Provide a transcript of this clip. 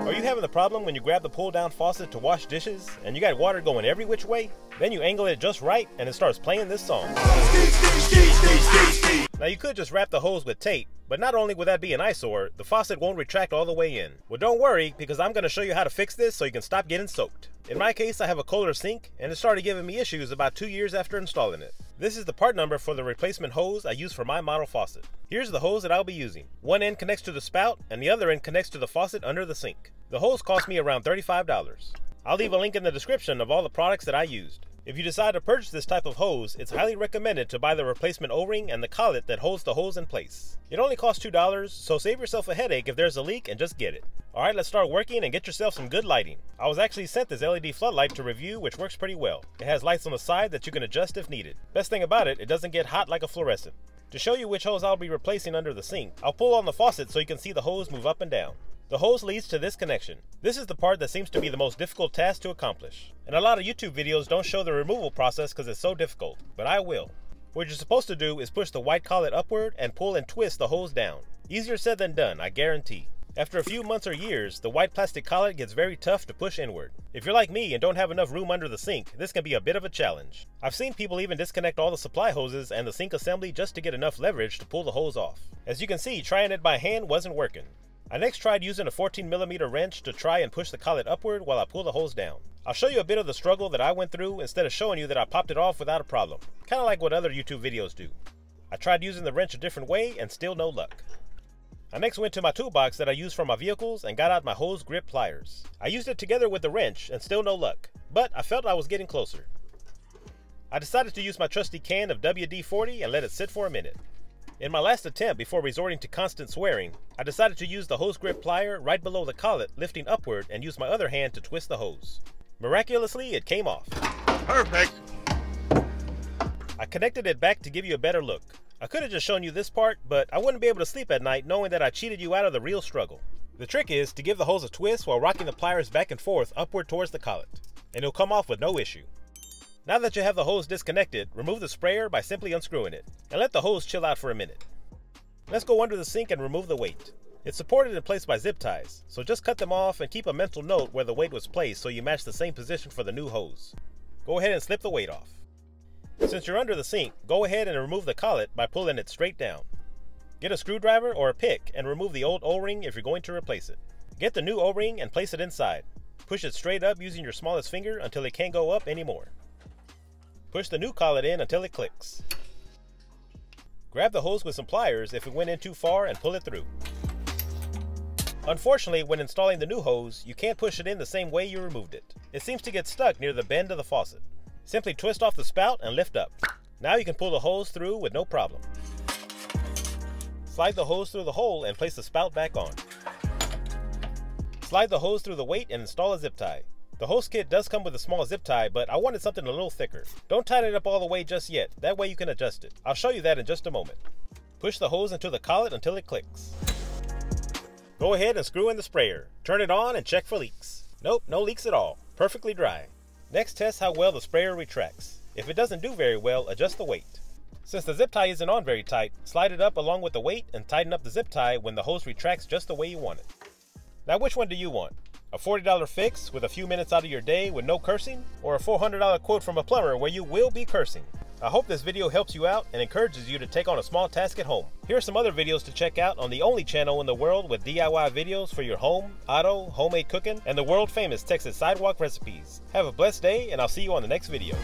Are you having the problem when you grab the pull-down faucet to wash dishes and you got water going every which way? Then you angle it just right and it starts playing this song. Now you could just wrap the hose with tape, but not only would that be an eyesore, the faucet won't retract all the way in. Well, don't worry, because I'm going to show you how to fix this so you can stop getting soaked. In my case, I have a Kohler sink, and it started giving me issues about 2 years after installing it. This is the part number for the replacement hose I use for my model faucet. Here's the hose that I'll be using. One end connects to the spout, and the other end connects to the faucet under the sink. The hose cost me around $35. I'll leave a link in the description of all the products that I used. If you decide to purchase this type of hose, it's highly recommended to buy the replacement O-ring and the collet that holds the hose in place. It only costs $2, so save yourself a headache if there's a leak and just get it. Alright, let's start working and get yourself some good lighting. I was actually sent this LED floodlight to review, which works pretty well. It has lights on the side that you can adjust if needed. Best thing about it, it doesn't get hot like a fluorescent. To show you which hose I'll be replacing under the sink, I'll pull on the faucet so you can see the hose move up and down. The hose leads to this connection. This is the part that seems to be the most difficult task to accomplish. And a lot of YouTube videos don't show the removal process because it's so difficult, but I will. What you're supposed to do is push the white collet upward and pull and twist the hose down. Easier said than done, I guarantee. After a few months or years, the white plastic collet gets very tough to push inward. If you're like me and don't have enough room under the sink, this can be a bit of a challenge. I've seen people even disconnect all the supply hoses and the sink assembly just to get enough leverage to pull the hose off. As you can see, trying it by hand wasn't working. I next tried using a 14mm wrench to try and push the collet upward while I pull the hose down. I'll show you a bit of the struggle that I went through instead of showing you that I popped it off without a problem. Kinda like what other YouTube videos do. I tried using the wrench a different way and still no luck. I next went to my toolbox that I use for my vehicles and got out my hose grip pliers. I used it together with the wrench and still no luck, but I felt I was getting closer. I decided to use my trusty can of WD-40 and let it sit for a minute. In my last attempt before resorting to constant swearing, I decided to use the hose grip plier right below the collet, lifting upward, and use my other hand to twist the hose. Miraculously, it came off. Perfect! I connected it back to give you a better look. I could have just shown you this part, but I wouldn't be able to sleep at night knowing that I cheated you out of the real struggle. The trick is to give the hose a twist while rocking the pliers back and forth upward towards the collet, and it'll come off with no issue. Now that you have the hose disconnected, remove the sprayer by simply unscrewing it, and let the hose chill out for a minute. Let's go under the sink and remove the weight. It's supported in place by zip ties, so just cut them off and keep a mental note where the weight was placed so you match the same position for the new hose. Go ahead and slip the weight off. Since you're under the sink, go ahead and remove the collet by pulling it straight down. Get a screwdriver or a pick and remove the old O-ring if you're going to replace it. Get the new O-ring and place it inside. Push it straight up using your smallest finger until it can't go up anymore. Push the new collet in until it clicks. Grab the hose with some pliers if it went in too far and pull it through. Unfortunately, when installing the new hose, you can't push it in the same way you removed it. It seems to get stuck near the bend of the faucet. Simply twist off the spout and lift up. Now you can pull the hose through with no problem. Slide the hose through the hole and place the spout back on. Slide the hose through the weight and install a zip tie. The hose kit does come with a small zip tie, but I wanted something a little thicker. Don't tighten it up all the way just yet, that way you can adjust it. I'll show you that in just a moment. Push the hose into the collet until it clicks. Go ahead and screw in the sprayer. Turn it on and check for leaks. Nope, no leaks at all. Perfectly dry. Next, test how well the sprayer retracts. If it doesn't do very well, adjust the weight. Since the zip tie isn't on very tight, slide it up along with the weight and tighten up the zip tie when the hose retracts just the way you want it. Now which one do you want? A $40 fix with a few minutes out of your day with no cursing? Or a $400 quote from a plumber where you will be cursing? I hope this video helps you out and encourages you to take on a small task at home. Here are some other videos to check out on the only channel in the world with DIY videos for your home, auto, homemade cooking, and the world famous Texas sidewalk recipes. Have a blessed day and I'll see you on the next video.